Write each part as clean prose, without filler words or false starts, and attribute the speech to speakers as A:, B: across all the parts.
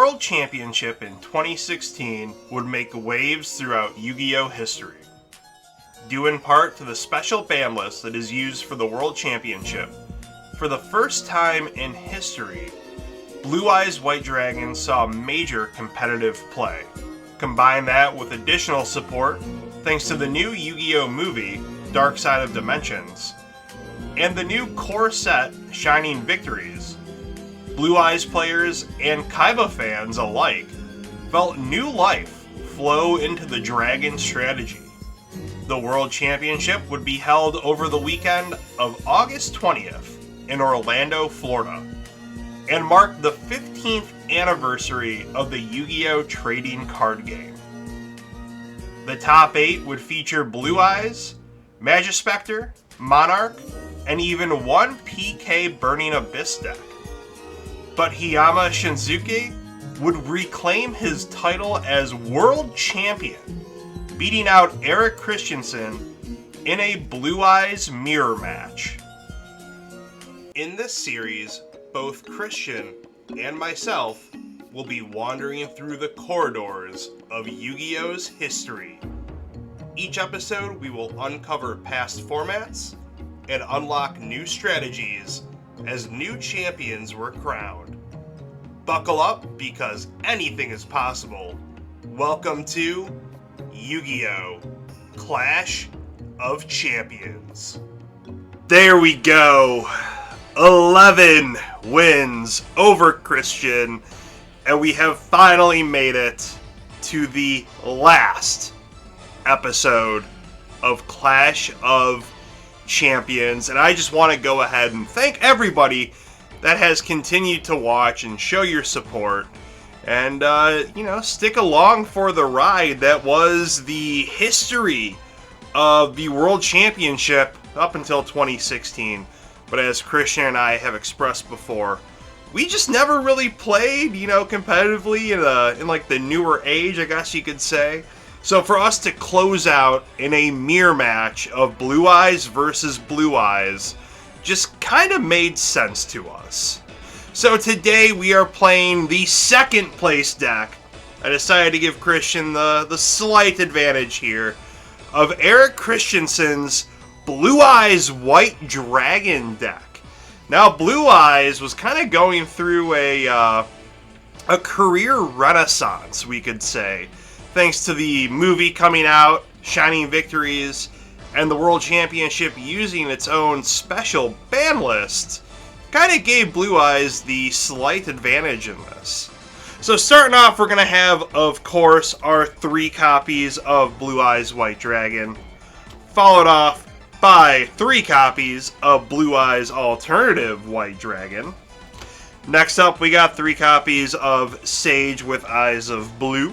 A: World Championship in 2016 would make waves throughout Yu-Gi-Oh history. Due in part to the special ban list that is used for the World Championship, for the first time in history, Blue Eyes White Dragon saw major competitive play. Combine that with additional support thanks to the new Yu-Gi-Oh movie, Dark Side of Dimensions, and the new core set, Shining Victories. Blue Eyes players and Kaiba fans alike felt new life flow into the Dragon strategy. The World Championship would be held over the weekend of August 20th in Orlando, Florida, and mark the 15th anniversary of the Yu-Gi-Oh! Trading card game. The top 8 would feature Blue Eyes, Magispector, Monarch, and even one PK Burning Abyss deck. But Hiyama Shinsuke would reclaim his title as World Champion, beating out Eric Christensen in a Blue Eyes mirror match. In this series, both Christian and myself will be wandering through the corridors of Yu-Gi-Oh's history. Each episode, we will uncover past formats and unlock new strategies as new champions were crowned. Buckle up, because anything is possible. Welcome to Yu-Gi-Oh! Clash of Champions. There we go. 11 wins over Christian, and we have finally made it to the last episode of Clash of Champions. And I just want to go ahead and thank everybody that has continued to watch and show your support and, stick along for the ride that was the history of the World Championship up until 2016. But as Christian and I have expressed before, we just never really played, competitively in like the newer age, I guess you could say. So for us to close out in a mirror match of Blue Eyes versus Blue Eyes just kind of made sense to us. So today we are playing the second place deck. I decided to give Christian the slight advantage here of Eric Christensen's Blue Eyes White Dragon deck. Now Blue Eyes was kind of going through a career renaissance, we could say, thanks to the movie coming out, Shining Victories, and the World Championship using its own special ban list, kind of gave Blue Eyes the slight advantage in this. So starting off, we're going to have, of course, our 3 copies of Blue Eyes White Dragon, followed off by 3 copies of Blue Eyes Alternative White Dragon. Next up, we got 3 copies of Sage with Eyes of Blue,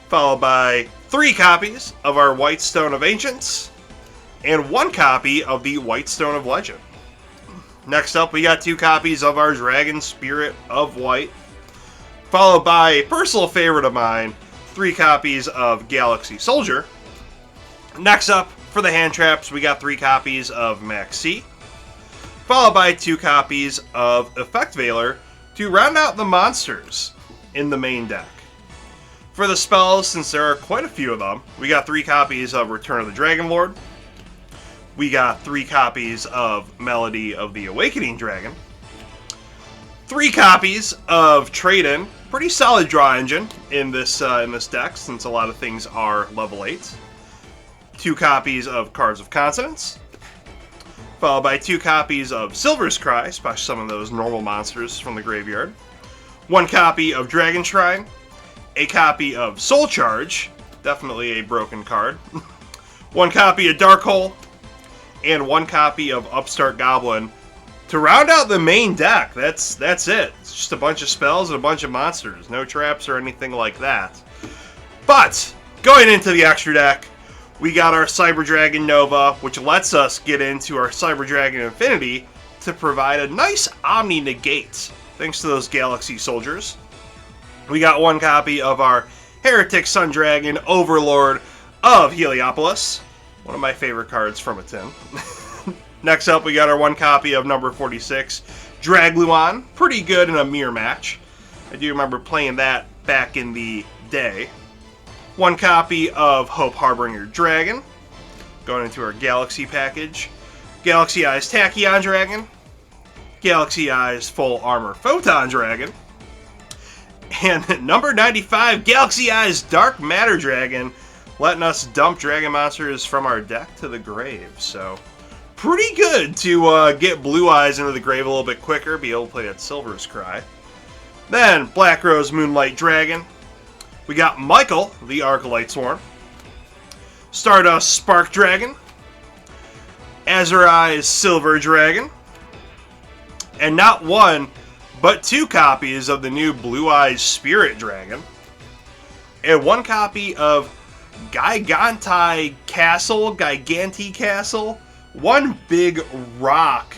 A: followed by 3 copies of our White Stone of Ancients, and 1 copy of the White Stone of Legend. Next up, we got 2 copies of our Dragon Spirit of White, followed by a personal favorite of mine, 3 copies of Galaxy Soldier. Next up, for the hand traps, we got 3 copies of Maxi, followed by 2 copies of Effect Veiler to round out the monsters in the main deck. For the spells, since there are quite a few of them, we got 3 copies of Return of the Dragon Lord. We got 3 copies of Melody of the Awakening Dragon. 3 copies of Trade-In. Pretty solid draw engine in this deck, since a lot of things are level 8. 2 copies of Cards of Consonance. Followed by 2 copies of Silver's Cry, especially some of those normal monsters from the graveyard. 1 copy of Dragon Shrine. A copy of Soul Charge, definitely a broken card. 1 copy of Dark Hole, and 1 copy of Upstart Goblin to round out the main deck. That's it. It's just a bunch of spells and a bunch of monsters. No traps or anything like that. But going into the extra deck, we got our Cyber Dragon Nova, which lets us get into our Cyber Dragon Infinity to provide a nice Omni Negate, thanks to those Galaxy Soldiers. We got 1 copy of our Heretic Sun Dragon Overlord of Heliopolis, one of my favorite cards from a tin. Next up, we got our 1 copy of number 46, Dragluon, pretty good in a mirror match. I do remember playing that back in the day. 1 copy of Hope Harbinger Dragon, going into our Galaxy package. Galaxy Eyes Tachyon Dragon. Galaxy Eyes Full Armor Photon Dragon. And number 95, Galaxy Eyes Dark Matter Dragon, letting us dump dragon monsters from our deck to the grave. So, pretty good to get Blue Eyes into the grave a little bit quicker, be able to play that Silver's Cry. Then, Black Rose Moonlight Dragon. We got Michael, the Arc Lightsworn. Stardust Spark Dragon. Azure Eyes Silver Dragon. And not 1, but 2 copies of the new Blue Eyes Spirit Dragon. And 1 copy of Giganti Castle. One big rock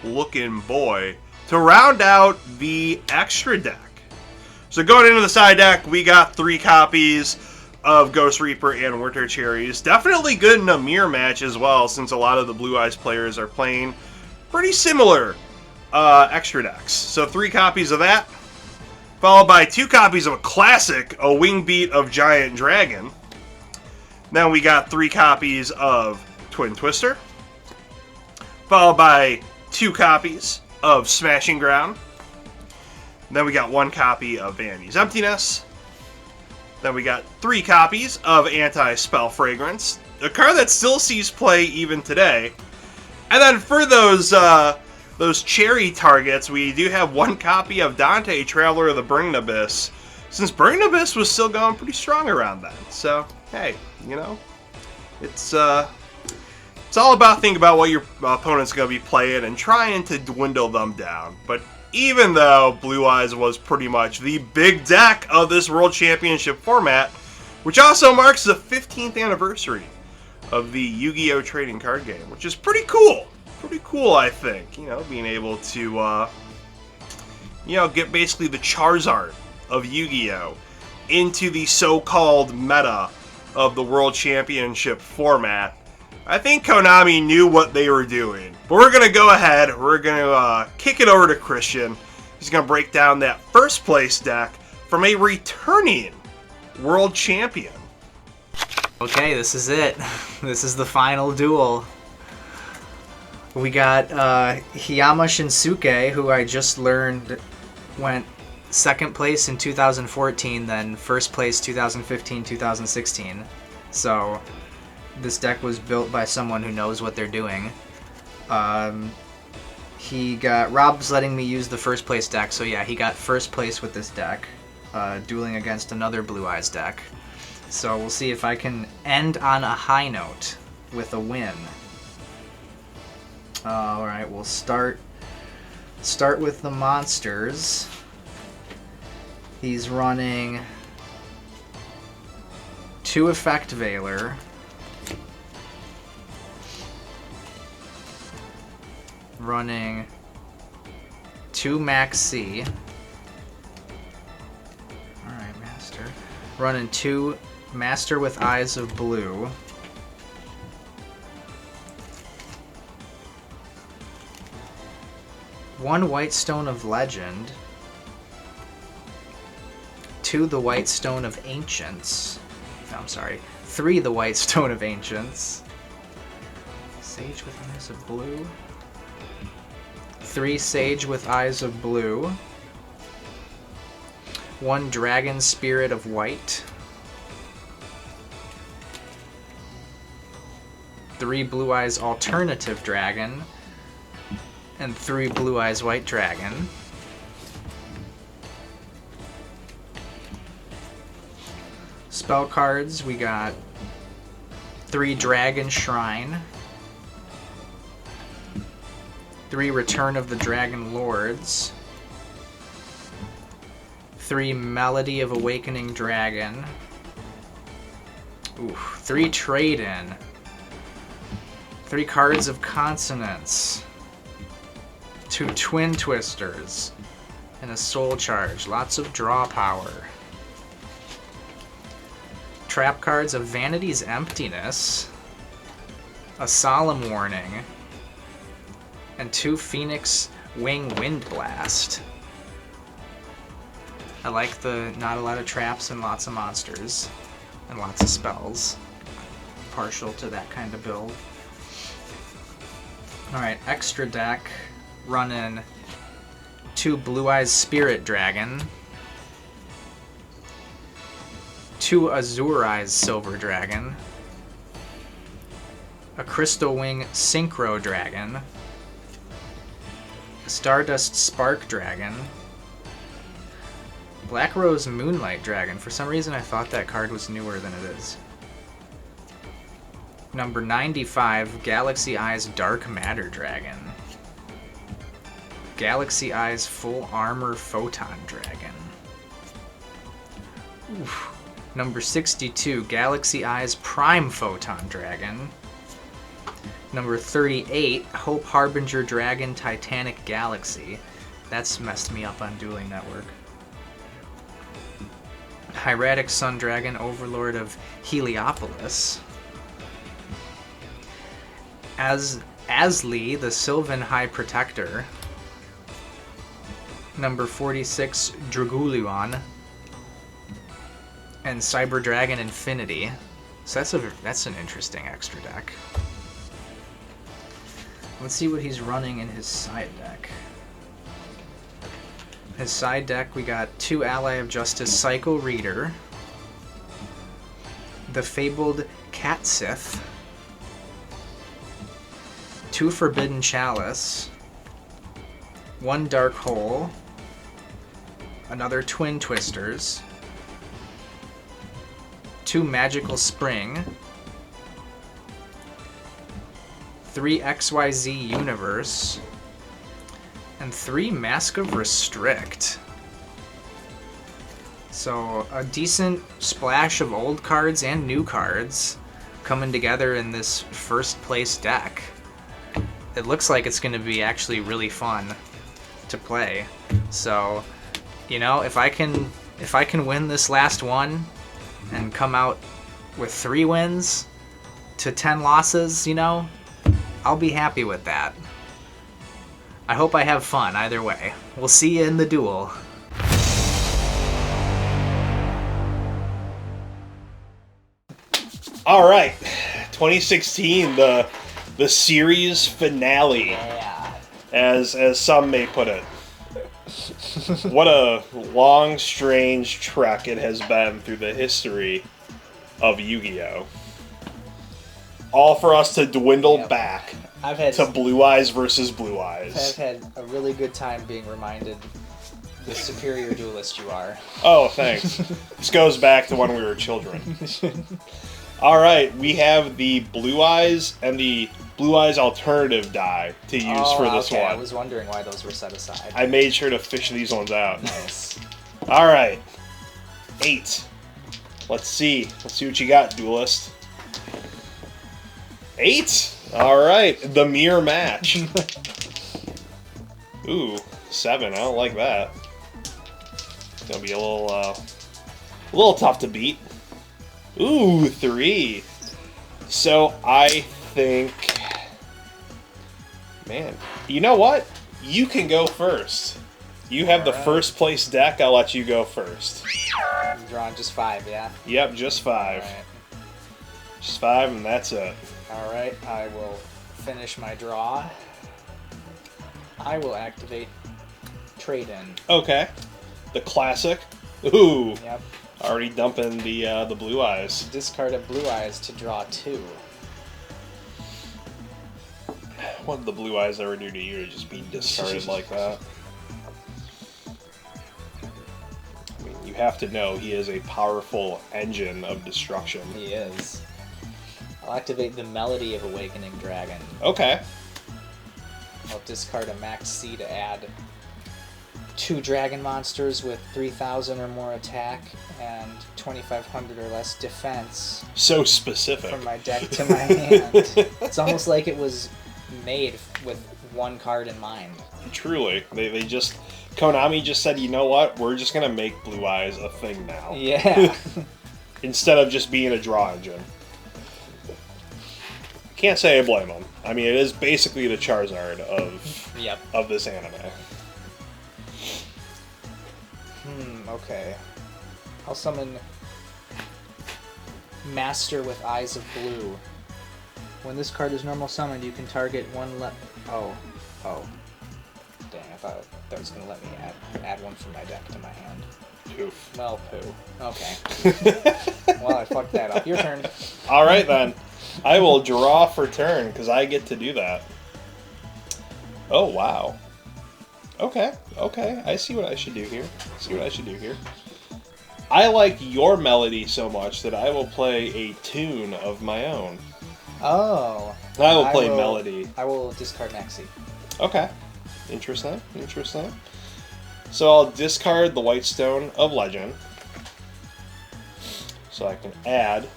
A: looking boy to round out the extra deck. So going into the side deck, we got 3 copies of Ghost Reaper and Winter Cherries. Definitely good in a mirror match as well, since a lot of the Blue Eyes players are playing pretty similar extra decks. So 3 copies of that, followed by 2 copies of a classic, a Wing Beat of Giant Dragon. Then we got 3 copies of Twin Twister, followed by 2 copies of Smashing Ground. Then we got 1 copy of Vanity's Emptiness. Then we got 3 copies of Anti-Spell Fragrance, a card that still sees play even today. And then for those cherry targets, we do have 1 copy of Dante, Traveler of the Burning Abyss, since Burning Abyss was still going pretty strong around then. So, hey, you know, it's all about thinking about what your opponent's going to be playing and trying to dwindle them down. But even though Blue Eyes was pretty much the big deck of this World Championship format, which also marks the 15th anniversary of the Yu-Gi-Oh! Trading card game, which is pretty cool. Pretty cool, I think. You know, being able to, get basically the Charizard of Yu-Gi-Oh! Into the so-called meta of the World Championship format. I think Konami knew what they were doing. But we're going to go ahead, we're going to kick it over to Christian. He's going to break down that first place deck from a returning World Champion.
B: Okay, this is it. This is the final duel. We got Hiyama Shinsuke, who I just learned went 2nd place in 2014, then 1st place 2015, 2016. So this deck was built by someone who knows what they're doing. Rob's letting me use the 1st place deck, so yeah, he got 1st place with this deck, dueling against another Blue Eyes deck. So we'll see if I can end on a high note with a win. Alright, we'll start with the monsters. He's running 2 Effect Veiler, running 2 Max C. Alright, Master. Running 2 Master with Eyes of Blue. One White Stone of Legend. 2 the White Stone of Ancients. No, I'm sorry. 3 the White Stone of Ancients. Sage with Eyes of Blue. 3 Sage with Eyes of Blue. 1 Dragon Spirit of White. 3 Blue Eyes Alternative Dragon. And 3 Blue Eyes White Dragon. Spell cards, we got 3 Dragon Shrine. 3 Return of the Dragon Lords. 3 Melody of Awakening Dragon. Ooh, 3 Trade-In. 3 Cards of Consonance. 2 Twin Twisters. And a Soul Charge. Lots of draw power. Trap cards of Vanity's Emptiness. A Solemn Warning. And 2 Phoenix Wing Wind Blast. I like the not a lot of traps and lots of monsters and lots of spells. Partial to that kind of build. Alright, extra deck. Running 2 Blue Eyes Spirit Dragon. 2 Azure Eyes Silver Dragon. A Crystal Wing Synchro Dragon. A Stardust Spark Dragon. Black Rose Moonlight Dragon. For some reason I thought that card was newer than it is. Number 95, Galaxy Eyes Dark Matter Dragon. Galaxy Eyes Full Armor Photon Dragon. Oof. Number 62, Galaxy Eyes Prime Photon Dragon. Number 38, Hope Harbinger Dragon Titanic Galaxy. That's messed me up on Dueling Network. Hieratic Sun Dragon, Overlord of Heliopolis. Asli, the Sylvan High Protector. Number 46, Draguluon. And Cyber Dragon Infinity. So that's an interesting extra deck. Let's see what he's running in his side deck. His side deck, we got 2 Ally of Justice Cycle Reader. The Fabled Catsith. 2 Forbidden Chalice. 1 Dark Hole. Another Twin Twisters. 2 Magical Spring. 3 XYZ Universe. And 3 Mask of Restrict. So a decent splash of old cards and new cards coming together in this first place deck. It looks like it's going to be actually really fun to play. So, you know, if I can win this last one and come out with 3 wins to 10 losses, you know, I'll be happy with that. I hope I have fun either way. We'll see you in the duel.
A: All right, 2016, the series finale,
B: Yeah.
A: as some may put it. What a long, strange trek it has been through the history of Yu-Gi-Oh! All for us to dwindle back to Blue Eyes versus Blue Eyes.
B: I've had a really good time being reminded the superior duelist you are.
A: Oh, thanks. This goes back to when we were children. All right, we have the Blue Eyes and the Blue Eyes alternative die to use for this one.
B: I was wondering why those were set aside.
A: I made sure to fish these ones out.
B: Nice.
A: All right, 8. Let's see what you got, duelist. 8. All right, the mirror match. Ooh, 7. I don't like that. It's gonna be a little tough to beat. Ooh, 3. So I think, man, you know what? You can go first. You have the first place deck. I'll let you go first.
B: I'm drawing just 5, yeah?
A: Yep, just 5.
B: All right.
A: Just 5, and that's it.
B: All right, I will finish my draw. I will activate Trade-In.
A: Okay. The classic. Ooh.
B: Yep.
A: Already dumping the Blue Eyes.
B: Discard a Blue Eyes to draw 2.
A: What did the Blue Eyes ever do to you to just be discarded like that? I mean, you have to know he is a powerful engine of destruction.
B: He is. I'll activate the Melody of Awakening Dragon.
A: Okay.
B: I'll discard a Max C to add 2 dragon monsters with 3,000 or more attack and 2,500 or less defense
A: So specific.
B: from my deck to my hand. It's almost like it was made with one card in mind.
A: Truly. They just... Konami just said, you know what? We're just going to make Blue Eyes a thing now.
B: Yeah.
A: Instead of just being a draw engine. Can't say I blame them. I mean, it is basically the Charizard of
B: Yep.
A: of this anime.
B: Okay. I'll summon Master with Eyes of Blue. When this card is normal summoned, you can target one Oh. Dang, I thought that was going to let me add one from my deck to my hand.
A: Oof.
B: Well, poo. Okay. Well, I fucked that up. Your turn.
A: All right, then. I will draw for turn, because I get to do that. Oh, wow. Okay. I see what I should do here. I like your melody so much that I will play a tune of my own.
B: Oh.
A: I will play melody.
B: I will discard Maxi.
A: Okay. Interesting. So I'll discard the White Stone of Legend. So I can add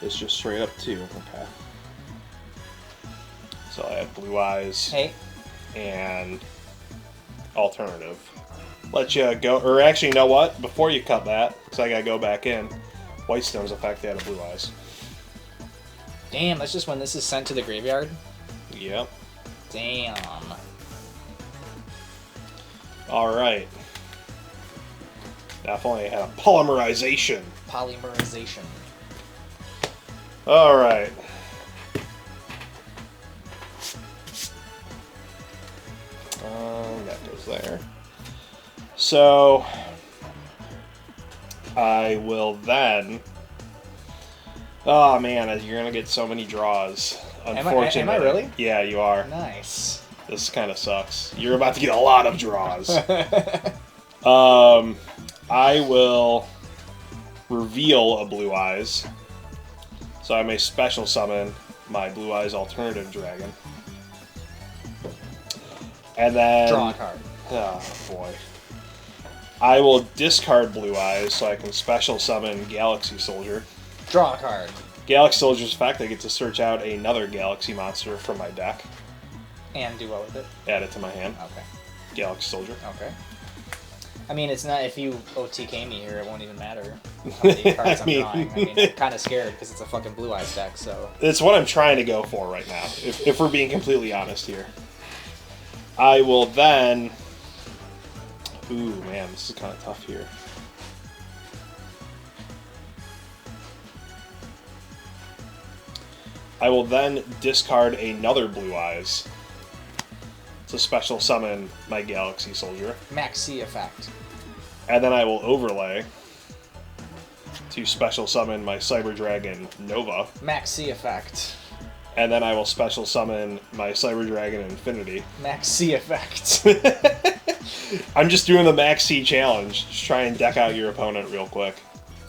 A: this just straight up 2. Okay. So I have Blue Eyes.
B: Hey.
A: And alternative. Let you go, or actually, you know what? Before you cut that, because I gotta go back in, White Stone's effect out of Blue Eyes.
B: Damn, that's just when this is sent to the graveyard?
A: Yep.
B: Damn.
A: Alright. Definitely had a polymerization. Alright. That goes there. So, I will then... Oh man, you're gonna get so many draws. Unfortunately.
B: Am I really?
A: Yeah, you are.
B: Nice.
A: This kind of sucks. You're about to get a lot of draws. I will reveal a Blue Eyes. So I may special summon my Blue Eyes Alternative Dragon. And then...
B: Draw a card.
A: Oh, boy. I will discard Blue Eyes so I can special summon Galaxy Soldier.
B: Draw a card.
A: Galaxy Soldier's effect, I get to search out another Galaxy monster from my deck.
B: And do what with it?
A: Add it to my hand.
B: Okay.
A: Galaxy Soldier.
B: Okay. I mean, it's not, if you OTK me here, it won't even matter how many cards I'm drawing. I mean, I'm kind of scared because it's a fucking Blue Eyes deck, so...
A: It's what I'm trying to go for right now, if we're being completely honest here. I will then... Ooh, man, this is kind of tough here. I will then discard another Blue Eyes to special summon my Galaxy Soldier.
B: Maxi effect.
A: And then I will overlay to special summon my Cyber Dragon Nova.
B: Maxi effect.
A: And then I will special summon my Cyber Dragon Infinity.
B: Maxi effect.
A: I'm just doing the Max C challenge. Just try and deck out your opponent real quick.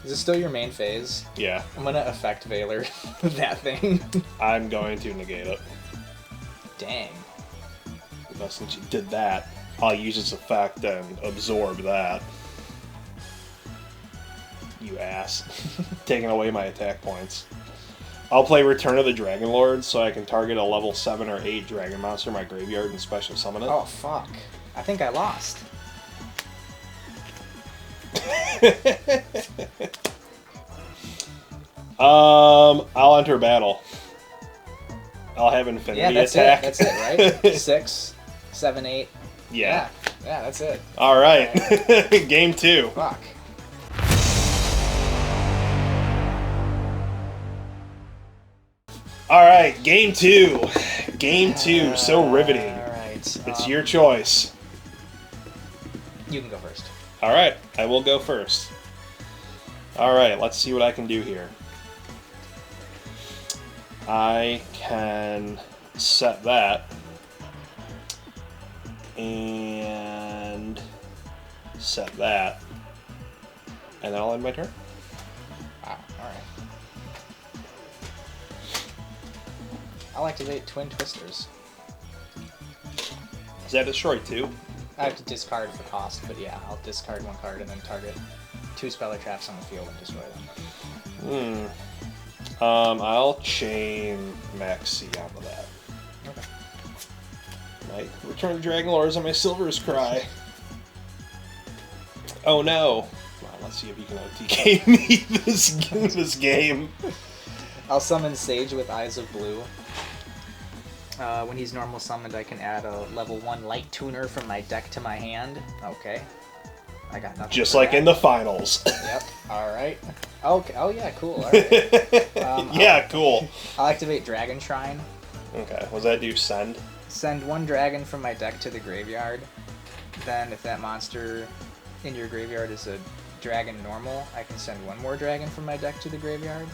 B: Is this still your main phase?
A: Yeah.
B: I'm gonna effect Valor that thing.
A: I'm going to negate it.
B: Dang.
A: Now, since you did that, I'll use its effect and absorb that. You ass. Taking away my attack points. I'll play Return of the Dragon Lord so I can target a level 7 or 8 dragon monster in my graveyard and special summon it.
B: Oh, fuck. I think I lost.
A: I'll enter battle. I'll have Infinity attack.
B: That's it, right? 6, 7, 8.
A: Yeah.
B: Yeah, that's it.
A: Alright. Game 2.
B: Fuck.
A: Alright, game 2. Game 2. So riveting.
B: Alright.
A: It's your choice.
B: You can go first.
A: Alright, I will go first. Alright, let's see what I can do here. I can set that. And set that. And then I'll end my turn.
B: Wow, alright. I'll activate Twin Twisters.
A: Is that destroy 2?
B: I have to discard for cost, but yeah, I'll discard 1 card and then target 2 Speller Traps on the field and destroy them.
A: I'll chain Max C onto that.
B: Okay.
A: Might return the Dragon Lords on my Silver's Cry. Oh no! Well, let's see if you can OTK me this game.
B: I'll summon Sage with Eyes of Blue. When he's normal summoned, I can add a level 1 Light Tuner from my deck to my hand. Okay. I got nothing.
A: Just
B: for
A: like
B: that.
A: in the finals.
B: Yep. All right. Okay. Oh yeah. Cool. All right.
A: Yeah, cool.
B: I'll activate Dragon Shrine.
A: Okay, was that do send?
B: Send one dragon from my deck to the graveyard. Then, if that monster in your graveyard is a dragon normal, I can send one more dragon from my deck to the graveyard.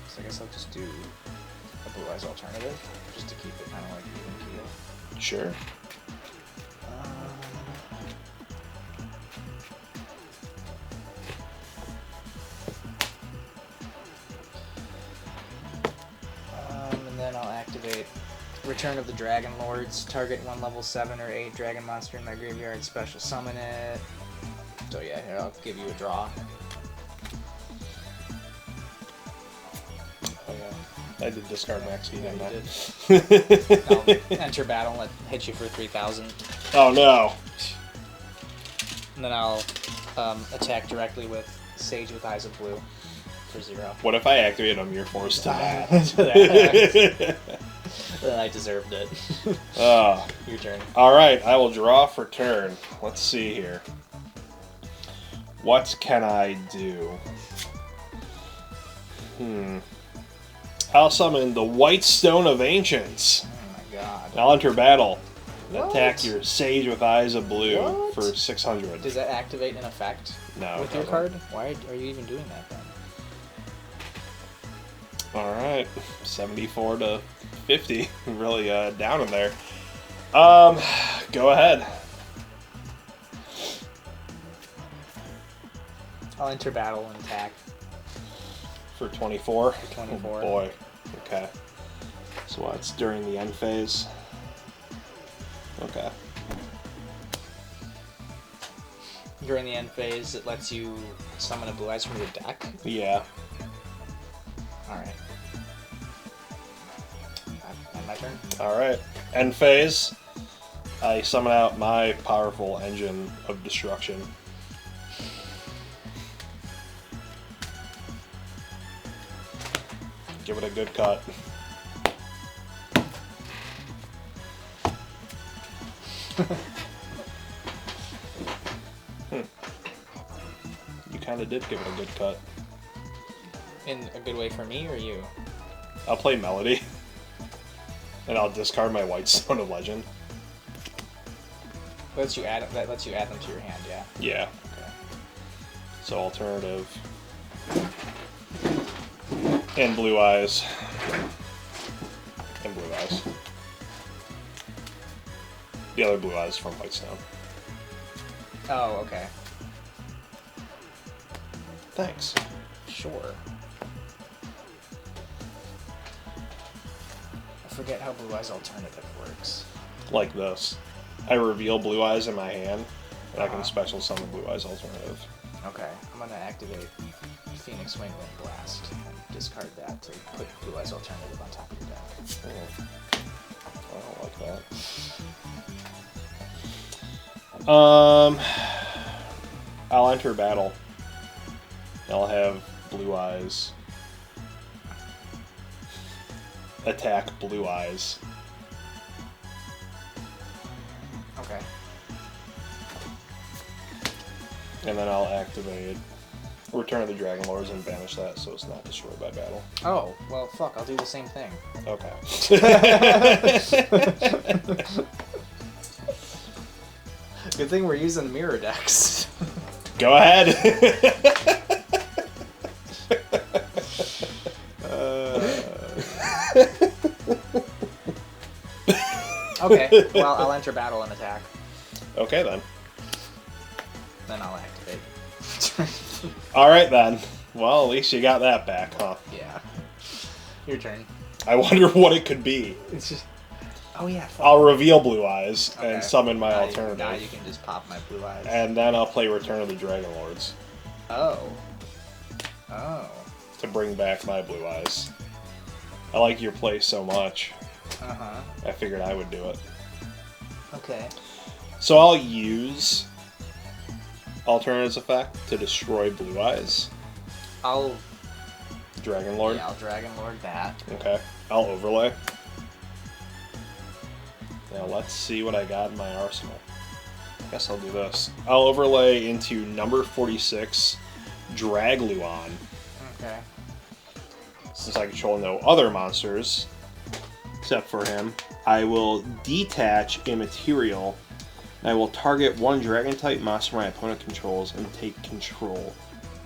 B: So I guess I'll just do a Blue Eyes alternative, just to keep it kind of like even keel.
A: Sure.
B: And then I'll activate Return of the Dragon Lords. Target one level 7 or 8 dragon monster in my graveyard. Special summon it. So yeah, here I'll give you a draw.
A: Oh yeah, I did discard max heat.
B: Yeah,
A: Yeah,
B: you did. I'll enter battle and hit you for 3,000.
A: Oh no.
B: And then I'll attack directly with Sage with Eyes of Blue for 0.
A: What if I activate a Mirror Force to that?
B: Then I deserved it. Your turn.
A: Alright, I will draw for turn. Let's see here. What can I do? I'll summon the White Stone of Ancients.
B: Oh my god.
A: I'll enter battle.
B: What?
A: Attack your Sage with Eyes of Blue
B: What?
A: for 600.
B: Does that activate an effect
A: No,
B: with
A: it
B: your
A: doesn't.
B: card? Why are you even doing that then?
A: Alright, 74 to 50. Really down in there. Go ahead.
B: I'll enter battle and attack.
A: For 24?
B: For 24.
A: Oh boy. Okay. So what's during the end phase? Okay.
B: During the end phase, it lets you summon a Blue Eyes from your deck.
A: Yeah.
B: Alright. My turn?
A: Alright. End phase. I summon out my powerful engine of destruction. Give it a good cut. You kind of did give it a good cut.
B: In a good way for me or you?
A: I'll play Melody. And I'll discard my White Stone of Legend.
B: That lets you add them to your hand, yeah.
A: Yeah.
B: Okay.
A: So alternative. And Blue Eyes. And Blue Eyes. The other Blue Eyes from White Stone.
B: Oh, okay.
A: Thanks.
B: Sure. I forget how Blue Eyes Alternative works.
A: Like this. I reveal Blue Eyes in my hand, and I can
B: Uh-huh.
A: special summon Blue Eyes Alternative.
B: Okay, I'm gonna activate Phoenix Wing Wind Blast and discard that to put Blue Eyes Alternative on top of your deck.
A: I don't like that. I'll enter battle. I'll have Blue Eyes attack Blue Eyes.
B: Okay.
A: And then I'll activate Return of the Dragon Lords and banish that so it's not destroyed by battle.
B: Oh, well, fuck, I'll do the same thing.
A: Okay.
B: Good thing we're using mirror decks.
A: Go ahead.
B: Okay, well, I'll enter battle and attack.
A: Okay then.
B: Then I'll activate.
A: Alright then. Well, at least you got that back, huh?
B: Yeah. Your turn.
A: I wonder what it could be.
B: It's just... Oh, yeah. Fuck.
A: I'll reveal Blue Eyes
B: Okay.
A: and summon my
B: Now
A: alternative.
B: Now you can just pop my Blue Eyes.
A: And then I'll play Return of the Dragon Lords
B: Oh. Oh.
A: to bring back my Blue Eyes. I like your play so much,
B: Uh-huh.
A: I figured I would do it.
B: Okay.
A: So I'll use Alternative's effect to destroy Blue Eyes.
B: I'll...
A: Dragon Lord.
B: Yeah, I'll Dragon Lord that.
A: Okay. I'll overlay. Now let's see what I got in my arsenal.
C: guess I'll do this. I'll overlay into number 46, Dragluon.
B: Okay.
C: Since I control no other monsters, except for him, I will detach a material. And I will target one Dragon-type monster my opponent controls and take control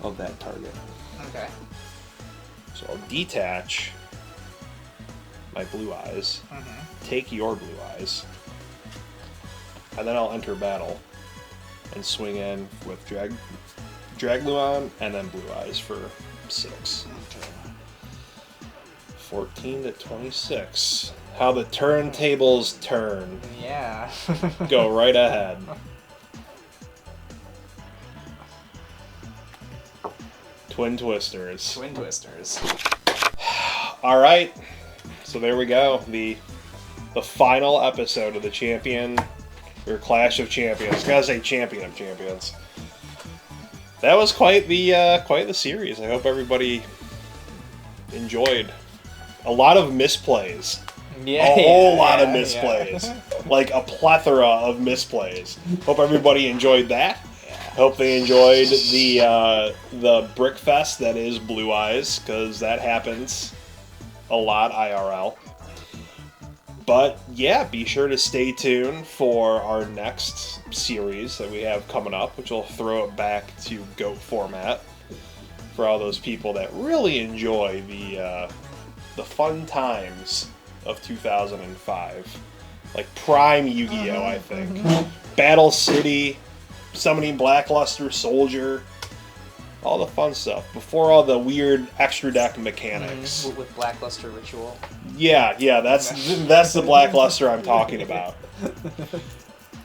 C: of that target.
B: Okay.
C: So I'll detach my Blue Eyes, take your Blue Eyes, and then I'll enter battle and swing in with Dragluon and then Blue Eyes for 6.
B: Okay.
C: 14 to 26. How the turntables turn.
B: Yeah.
C: Go right ahead. Twin Twisters.
B: Twin Twisters.
C: All right. So there we go. The final episode of the Champion or Clash of Champions. I gotta say Champion of Champions. That was quite the series. I hope everybody enjoyed. A lot of misplays.
B: Yeah.
C: A whole lot of misplays. Like a plethora of misplays. Hope everybody enjoyed that. Hope they enjoyed the brick fest that is Blue Eyes, because that happens a lot IRL. But yeah, be sure to stay tuned for our next series that we have coming up, which will throw it back to GOAT format for all those people that really enjoy the fun times of 2005. Like prime Yu-Gi-Oh, I think. Battle City, Summoning Blackluster Soldier, all the fun stuff. Before all the weird extra deck mechanics.
B: With Blackluster Ritual.
C: Yeah, that's the Blackluster I'm talking about.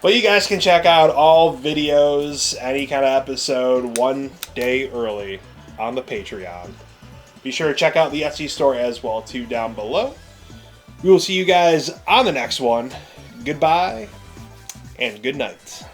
C: But you guys can check out all videos, any kind of episode, one day early on the Patreon. Be sure to check out the Etsy store as well, too, down below. We will see you guys on the next one. Goodbye, and good night.